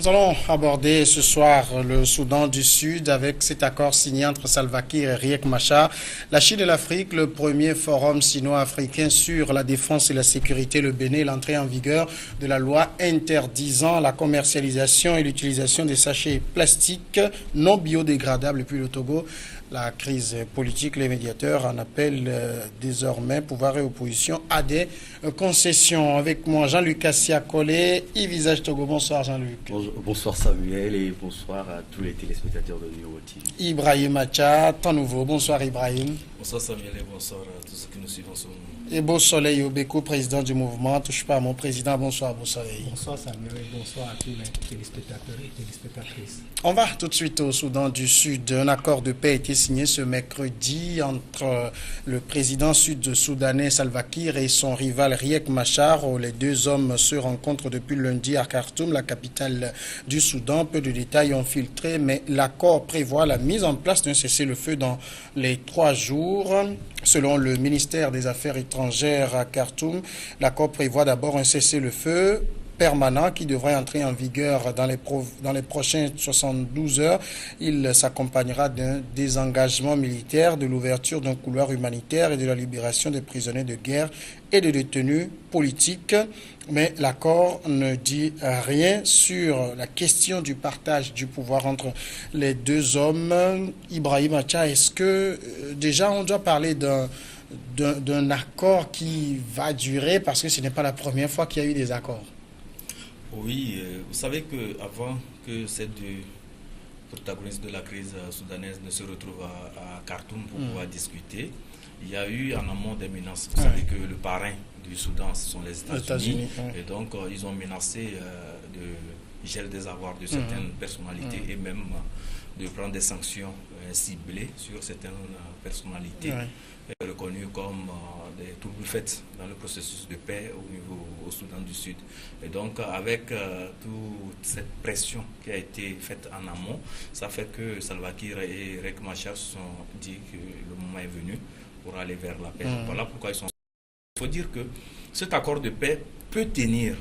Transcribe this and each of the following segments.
Nous allons aborder ce soir le Soudan du Sud avec cet accord signé entre Salva Kiir et Riek Machar. La Chine et l'Afrique, le premier forum sino-africain sur la défense et la sécurité, le Bénin, l'entrée en vigueur de la loi interdisant la commercialisation et l'utilisation des sachets plastiques non biodégradables. Et puis le Togo, la crise politique, les médiateurs en appellent désormais pouvoir et opposition à des concessions. Avec moi, Jean-Luc Assia-Collé, Visage Togo. Bonsoir Jean-Luc. Bonsoir Samuel et bonsoir à tous les téléspectateurs de Numéro TV. Ibrahim Acha, temps nouveau. Bonsoir Ibrahim. Bonsoir Samuel et bonsoir à tous ceux qui nous suivent en ce moment. Et Beau Soleil Obeko, président du mouvement Touche pas à mon président. Bonsoir Beau Soleil. Bonsoir Samuel et bonsoir à tous les téléspectateurs et téléspectatrices. On va tout de suite au Soudan du Sud. Un accord de paix a été signé ce mercredi entre le président sud-soudanais Salva Kiir et son rival Riek Machar. Les deux hommes se rencontrent depuis lundi à Khartoum, la capitale du Soudan. Peu de détails ont filtré, mais l'accord prévoit la mise en place d'un cessez-le-feu dans les 3 jours. Selon le ministère des Affaires étrangères à Khartoum, l'accord prévoit d'abord un cessez-le-feu permanent qui devrait entrer en vigueur dans les prochaines 72 heures. Il s'accompagnera d'un désengagement militaire, de l'ouverture d'un couloir humanitaire et de la libération des prisonniers de guerre et de détenus politiques. Mais l'accord ne dit rien sur la question du partage du pouvoir entre les deux hommes. Ibrahim Acha, est-ce que déjà on doit parler d'un accord qui va durer parce que ce n'est pas la première fois qu'il y a eu des accords? Oui, vous savez qu'avant que ces deux protagonistes de la crise soudanaise ne se retrouvent à Khartoum pour pouvoir discuter, il y a eu en amont des menaces. Vous savez que le parrain du Soudan, ce sont les États-Unis. Et donc, ils ont menacé de gel des avoirs de certaines personnalités et même de prendre des sanctions ciblées sur certaines personnalités reconnues comme des troubles faits dans le processus de paix au Soudan du Sud. Et donc, avec toute cette pression qui a été faite en amont, ça fait que Salva Kiir et Riek Machar se sont dit que le moment est venu pour aller vers la paix. Voilà pourquoi ils sont... Il faut dire que cet accord de paix peut tenir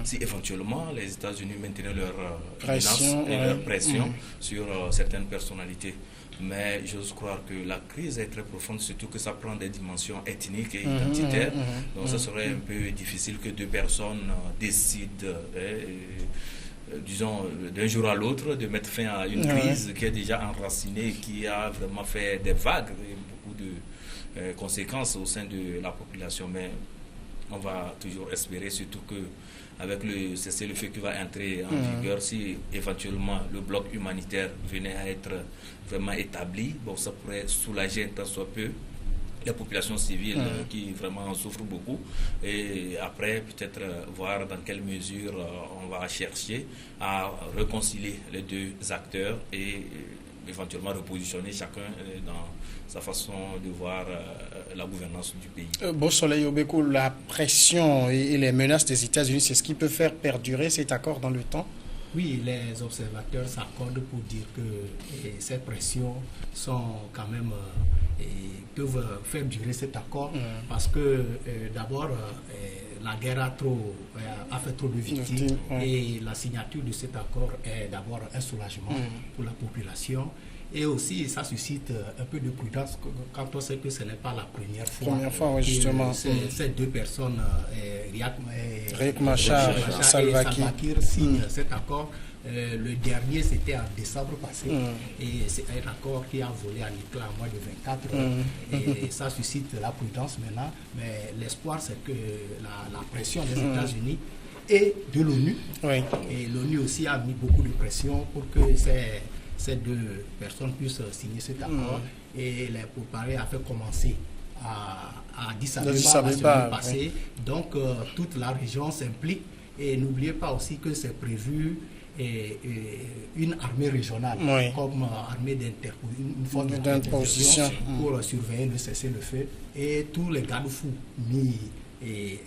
si éventuellement les États-Unis maintenaient leur pression, leur pression sur certaines personnalités. Mais j'ose croire que la crise est très profonde, surtout que ça prend des dimensions ethniques et identitaires. Donc ça serait un peu difficile que deux personnes décident, disons, d'un jour à l'autre, de mettre fin à une crise qui est déjà enracinée, qui a vraiment fait des vagues et beaucoup de conséquences au sein de la population. Mais on va toujours espérer, surtout que avec le cessez-le-feu qui va entrer en vigueur, si éventuellement le bloc humanitaire venait à être vraiment établi, bon, ça pourrait soulager un tant soit peu les populations civiles qui vraiment souffrent beaucoup, et après peut-être voir dans quelle mesure on va chercher à réconcilier les deux acteurs et éventuellement repositionner chacun dans sa façon de voir la gouvernance du pays. Beau Soleil Obeko, la pression et les menaces des États-Unis, c'est ce qui peut faire perdurer cet accord dans le temps? Oui, les observateurs s'accordent pour dire que ces pressions sont quand même peuvent faire durer cet accord parce que d'abord la guerre a fait trop de victimes et la signature de cet accord est d'abord un soulagement pour la population. Et aussi, ça suscite un peu de prudence quand on sait que ce n'est pas la première fois justement. Ces deux personnes, Riek Machar et Salva Kiir signent cet accord. Le dernier, c'était en décembre passé. Et c'est un accord qui a volé en éclat en moins de 24 heures. Et ça suscite la prudence maintenant. Mais l'espoir, c'est que la pression des États-Unis et de l'ONU, et l'ONU aussi a mis beaucoup de pression pour que ces deux personnes puissent signer cet accord, et les pourparlers a fait commencer à Addis Abeba la semaine passée. Donc toute la région s'implique, et n'oubliez pas aussi que c'est prévu une armée régionale comme armée une force d'interposition pour surveiller le cessez-le-feu, et tous les garde-fous mis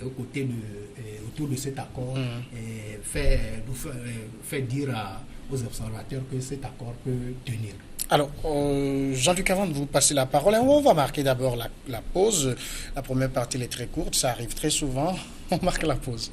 autour de cet accord fait dire aux observateurs que cet accord peut tenir. Alors, Jean-Luc, avant de vous passer la parole, on va marquer d'abord la pause. La première partie elle est très courte, ça arrive très souvent. On marque la pause.